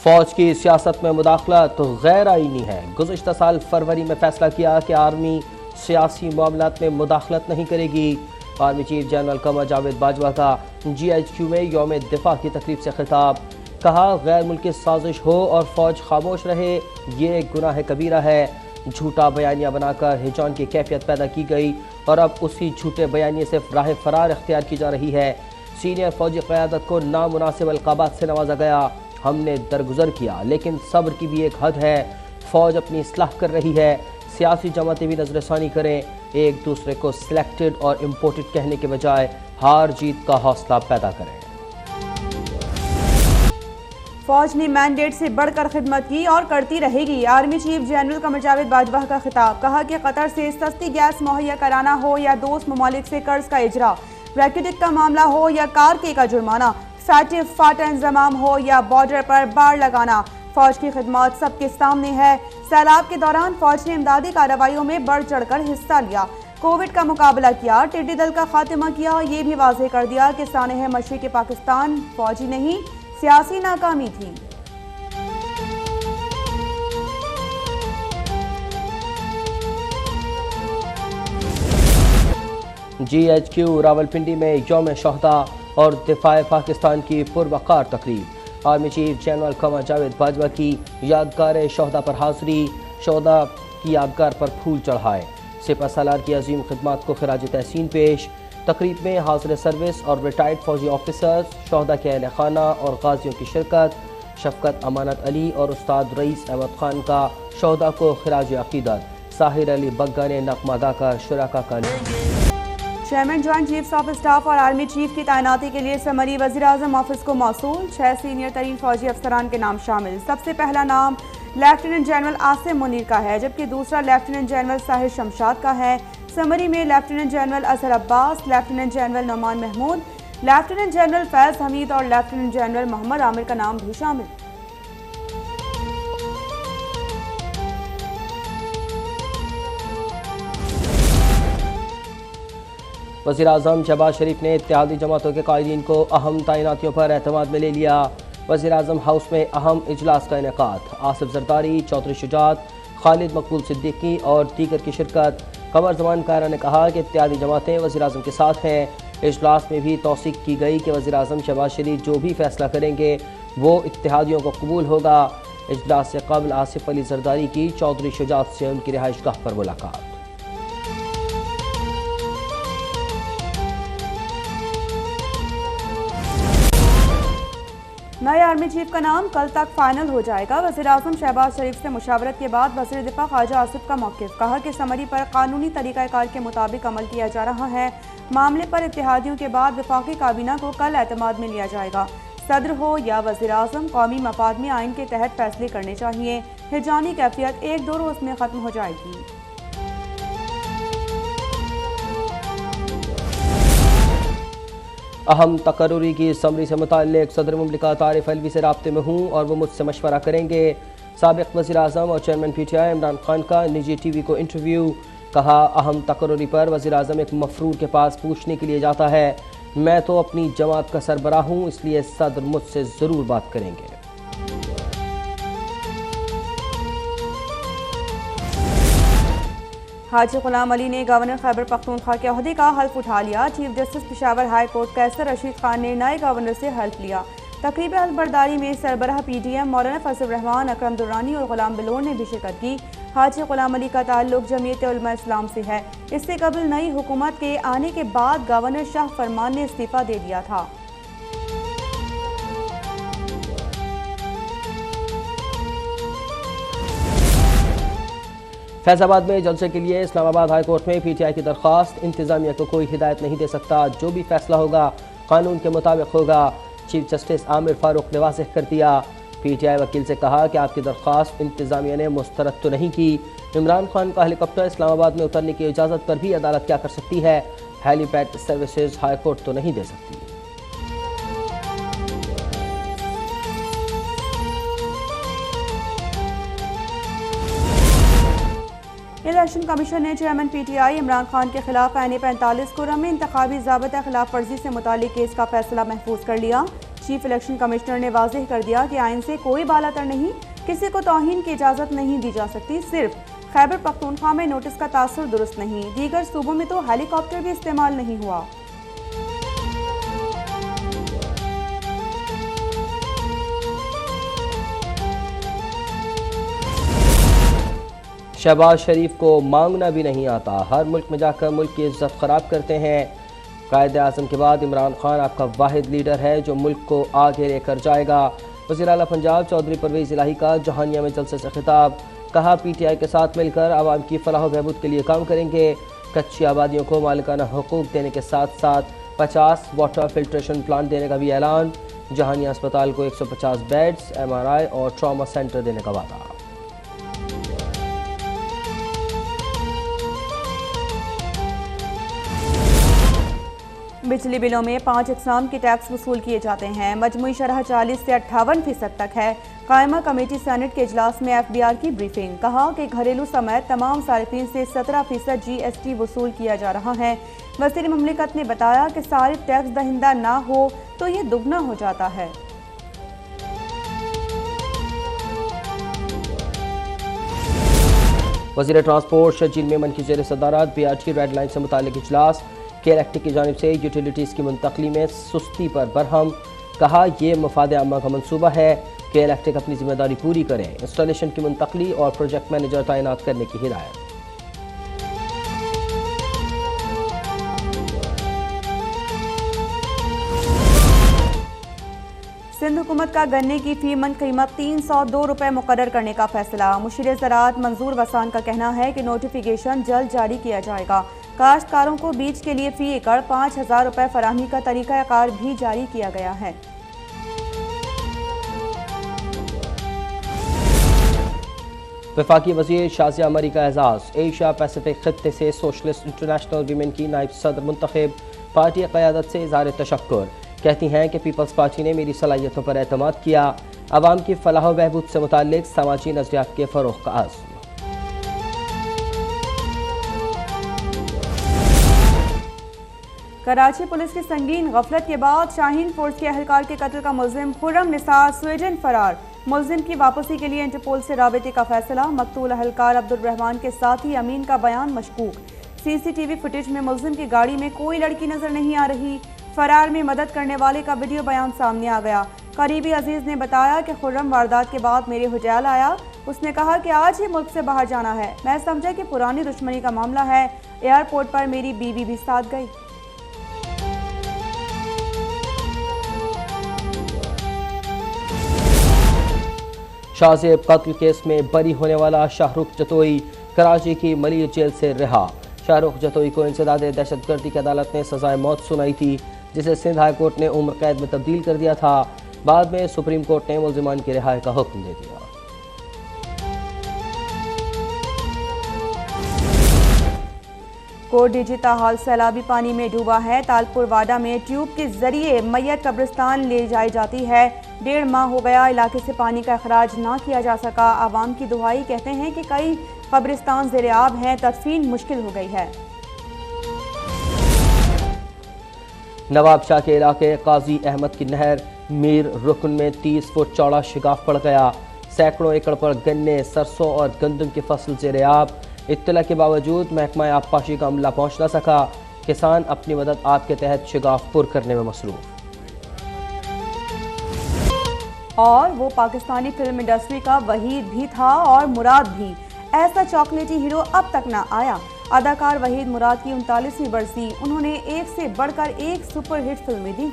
फौज की सियासत में मुदाखलत तो गैर आईनी है। गुज़िश्ता साल फरवरी में फैसला किया कि आर्मी सियासी मामलात में मुदाखलत नहीं करेगी। Army chief general Qamar Javed Bajwa का GHQ में यौम दिफा की तकरीब से खिताब। कहा, गैर मुल्की साजिश हो और फौज खामोश रहे, ये गुनाह कबीरा है। झूठा बयानिया बनाकर हिजान की कैफियत पैदा की गई और अब उसी झूठे बयानिए से राह फरार इख्तियार की जा रही है। सीनियर फौजी क़यादत को नामुनासिब अलक़ाबात से नवाजा गया। हमने दरगुजर किया, लेकिन सब्र की भी एक हद है। फौज अपनी इस्लाह कर रही है। सियासी जमातें भी नजरसानी करें। एक दूसरे को सिलेक्टेड और इम्पोर्टेड कहने के बजाय हार जीत का हौसला पैदा करें। फौज ने मैंडेट से बढ़कर खिदमत की और करती रहेगी। Army chief general Qamar Javed Bajwa का खिताब। कहा कि कतर से सस्ती गैस मुहैया कराना हो या दोस्त ममालिक से कर्ज का इजरा, रैकेटिक का मामला हो या कारके का जुर्माना, फैटिव फाटा इंतजाम हो या बॉर्डर पर बाड़ लगाना, फौज की खिदमत सबके सामने है। सैलाब के दौरान फौज ने इमदादी कार्रवाइयों में बढ़ चढ़कर हिस्सा लिया, कोविड का मुकाबला किया, टिड्डी दल का खात्मा किया। ये भी वाज़ेह कर दिया कि सानह मशरिक़ पाकिस्तान फौजी नहीं सियासी नाकामी थी। GHQ रावलपिंडी में यौम शोहदा और दिफाए पाकिस्तान की पुरवकार तकरीब। Army chief general Qamar Javed Bajwa की यादगार शोहदा पर हाजिरी। शोहदा की यादगार पर फूल चढ़ाए। सिपह सालार की अजीम खिदमात को खिराज तहसीन पेश। तकरीब में हाजिर सर्विस और रिटायर्ड फौजी ऑफिसर्स, शोहदा के अहल खाना और गाजियों की शिरकत। शफकत अमानत अली और उस्ताद रईस अहमद खान का शोहदा को खिराज अकीदत। साहिर अली बग्गा ने नगमा गाकर शुराका का chairman joint chiefs of staff और आर्मी चीफ की तैनाती के लिए समरी वज़ीर-ए-आज़म ऑफिस को मौसूल। 6 सीनियर तरीन फौजी अफसरान के नाम शामिल। सबसे पहला नाम लेफ्टिनेंट जनरल आसिम मुनीर का है, जबकि दूसरा लेफ्टिनेंट जनरल साहिर शमशाद का है। समरी में lieutenant general Azhar Abbas, lieutenant general Nauman Mahmood, lieutenant general Faiz Hameed और लेफ्टिनेंट जनरल मोहम्मद आमिर का नाम भी शामिल। वज़ीर-ए-आज़म शहबाज शरीफ ने इत्तेहादी जमातों के कायदीन को अहम तैनातियों पर एतमाद में ले लिया। वज़ीर-ए-आज़म हाउस में अहम इजलास का इनेकाद। आसिफ जरदारी, चौधरी शुजात, खालिद मकबूल सिद्दीकी और दीगर की शिरकत। कमर जमान कायरा ने कहा कि इत्तेहादी जमातें वज़ीर-ए-आज़म के साथ हैं। इजलास में भी तौसीक की गई कि वज़ीर-ए-आज़म शहबाज शरीफ जो भी फैसला करेंगे वो इत्तेहादियों को कबूल होगा। इजलास से कबल आसिफ अली जरदारी की चौधरी शुजात से उनकी रिहाइश गाह पर मुलाकात। नए आर्मी चीफ का नाम कल तक फाइनल हो जाएगा। वज़ीर-ए-आज़म शहबाज शरीफ से मुशावरत के बाद वज़ीर दिफा ख्वाजा आसिफ का मौक़िफ़। कहा कि समरी पर कानूनी तरीक़ाकार के मुताबिक अमल किया जा रहा है। मामले पर इत्तेहादियों के बाद वफाकी काबीना को कल एतमाद में लिया जाएगा। सदर हो या वज़ीर-ए-आज़म कौमी मफाद में आइन के तहत फैसले करने चाहिए। हिजानी कैफियत 1-2 रोज़ में ख़त्म हो जाएगी। अहम तकर्रुरी की समरी से मुताल्लिक़ सदर मुमलिकत आरिफ अलवी से राब्ते में हूँ और वो मुझसे मशवरा करेंगे। साबिक़ वज़ीर-ए-आज़म और चेयरमैन PTI इमरान खान का निजी TV को इंटरव्यू। कहा, अहम तकर्रुरी पर वज़ीर-ए-आज़म एक मफरूर के पास पूछने के लिए जाता है। मैं तो अपनी जमात का सरबराह हूँ, इसलिए सदर मुझसे ज़रूर बात करेंगे। हाजी गुलाम अली ने गवर्नर खैबर पख्तूनख्वा के ओहदे का हल्फ उठा लिया। Chief justice Peshawar high court Qaiser Rashid Khan ने नए गवर्नर से हल्फ लिया। तकरीब हल्फ बर्दारी में सरबराह PDM मौलाना फजल रहमान, अकरम दुर्रानी और गुलाम बिलोर ने भी शिरकत की। हाजी गुलाम अली का ताल्लुक जमीयत उलमा इस्लाम से है। इससे कबल नई हुकूमत के आने के बाद गवर्नर शाह फरमान ने इस्तीफा दे दिया था। फैज़ाबाद में जलसे के लिए इस्लामाबाद हाई कोर्ट में PTI की दरख्वास्त। इंतजामिया को कोई हिदायत नहीं दे सकता, जो भी फैसला होगा कानून के मुताबिक होगा। चीफ जस्टिस आमिर फारूक ने वाज़ेह कर दिया। PTI वकील से कहा कि आपकी दरख्वास्त इंतजामिया ने मुस्तरद तो नहीं की। इमरान खान का हेलीकॉप्टर इस्लामाबाद में उतरने की इजाज़त पर भी अदालत क्या कर सकती है। हेलीपैड सर्विसेज हाई कोर्ट तो नहीं दे सकती। इलेक्शन कमीशन ने चेयरमैन PTI इमरान खान के खिलाफ ऐन 45 कुर्रम में इंतखाबी ज़ाबिता खिलाफ वर्जी से मुतालिक केस का फैसला महफूज कर लिया। चीफ इलेक्शन कमिश्नर ने वाज़ेह कर दिया कि आइन से कोई बालातर नहीं, किसी को तौहीन की इजाज़त नहीं दी जा सकती। सिर्फ खैबर पख्तूनख्वा में नोटिस का तासुर दुरुस्त नहीं, दीगर सूबों में तो हेलीकॉप्टर भी इस्तेमाल नहीं हुआ। शहबाज शरीफ को मांगना भी नहीं आता, हर मुल्क में जाकर मुल्क की इज्जत ख़राब करते हैं। कायदे आज़म के बाद इमरान खान आपका वाहिद लीडर है जो मुल्क को आगे लेकर जाएगा। वज़ीर आला पंजाब चौधरी परवेज़ इलाही का जहानिया में जलसे से खिताब, कहा PTI के साथ मिलकर आवाम की फलाह बहबूद के लिए काम करेंगे। कच्ची आबादियों को मालिकाना हुकूक देने के साथ साथ 50 वाटर फिल्ट्रेशन प्लांट देने का भी ऐलान। जहानिया अस्पताल को 150 बेड्स, MRI और ट्रामा सेंटर देने का वादा। बिजली बिलों में 5 अक़साम के टैक्स वसूल किए जाते हैं। मजमूई शरह 40 से 58% तक है। कायमा कमेटी सेनेट के इजलास में FBR की ब्रीफिंग, कहा कि घरेलू समेत तमाम सारिफीन से 17% GST वसूल किया जा रहा है। वज़ीर मुमलिकत ने बताया कि सारिफ टैक्स दहिंदा ना हो तो ये दुगना हो जाता है। वज़ीर ट्रांसपोर्ट शजील मेमन की ज़ेर सदारत BRT रेड लाइन से मुतालिक इजलास। KLFT की जानिब से यूटिलिटीज़ की मुंतकली में सुस्ती पर बरहम, कहा यह मफाद आमा का मनसूबा है। KLFT अपनी जिम्मेदारी पूरी करें। इंस्टॉलेशन की मुंतकली और प्रोजेक्ट मैनेजर तैनात करने की हिदायत। सिंध हुकूमत का गन्ने की फी मन कीमत 302 रुपये मुकर्रर करने का फैसला। मुशीर ज़राअत मंजूर वसान का कहना है कि नोटिफिकेशन जल्द जारी किया जाएगा। काश्तकारों को बीज के लिए फी एकड़ 5000 रुपये फराहमी का तरीक़ाकार भी जारी किया गया है। वफाकी वज़ीर शाज़िया मरी का एजाज़। एशिया पैसिफिक खत्ते से सोशलिस्ट इंटरनेशनल वीमेन की नायब सदर मुंतखब, पार्टी क़यादत से इज़हार तशक्कुर। कहती हैं कि पीपल्स पार्टी ने मेरी सलाहियतों पर एतमाद किया। अवाम की फलाह व बहबूद से मुताल्लिक समाजी नज़रियात के फ़रोग़ का आज़म। कराची पुलिस की संगीन गफलत के बाद शाहीन फोर्स के अहलकार के कत्ल का मुलजिम खुर्रम निसार स्वीडन फरार। मुलजिम की वापसी के लिए इंटरपोल से राबते का फैसला। मकतूल अहलकार अब्दुल रहमान के साथी अमीन का बयान मशकूक। CCTV फुटेज में मुलजिम की गाड़ी में कोई लड़की नजर नहीं आ रही। फरार में मदद करने वाले का वीडियो बयान सामने आ गया। करीबी अजीज ने बताया कि खुर्रम वारदात के बाद मेरे होटल आया। उसने कहा कि आज ही मुल्क से बाहर जाना है। मैं समझा कि पुरानी दुश्मनी का मामला है। एयरपोर्ट पर मेरी बीवी भी साथ गई। शाहजेब कत्ल केस में बरी होने वाला शाहरुख जतोई कराची की मलिर जेल से रिहा। शाहरुख जतोई को इंसदाद दहशतगर्दी की अदालत ने सजाए मौत सुनाई थी, जिसे सिंध हाई कोर्ट ने उम्र कैद में तब्दील कर दिया था। बाद में सुप्रीम कोर्ट ने मुल्जिमान की रिहाई का हुक्म दे दिया। कोटडीजी ताहाल सैलाबी पानी में डूबा है। तालपुर वाडा में ट्यूब के जरिए मैयत कब्रिस्तान ले जाई जाती है। 1.5 माह हो गया इलाके से पानी का अखराज ना किया जा सका। आवाम की दुहाई, कहते हैं कि कई कब्रिस्तान ज़ेरे आब हैं, तदफीन मुश्किल हो गई है। नवाब शाह के इलाके काजी अहमद की नहर मीर रुकन में 30 फुट चौड़ा शिगाफ पड़ गया। सैकड़ों एकड़ पर गन्ने, सरसों और गंदम की फसल ज़ेरे आब। इत्तला के बावजूद महकमा आबपाशी का अमला पहुँच न सका। किसान अपनी मदद आप के तहत शिगाफ पुर करने में मसरूफ। और वो पाकिस्तानी फिल्म इंडस्ट्री का वहीद भी था और मुराद भी। ऐसा चॉकलेटी हीरो अब तक ना आया। अदाकार वहीद मुराद की 39वीं बरसी। उन्होंने एक से बढ़कर एक सुपरहिट फिल्में दी।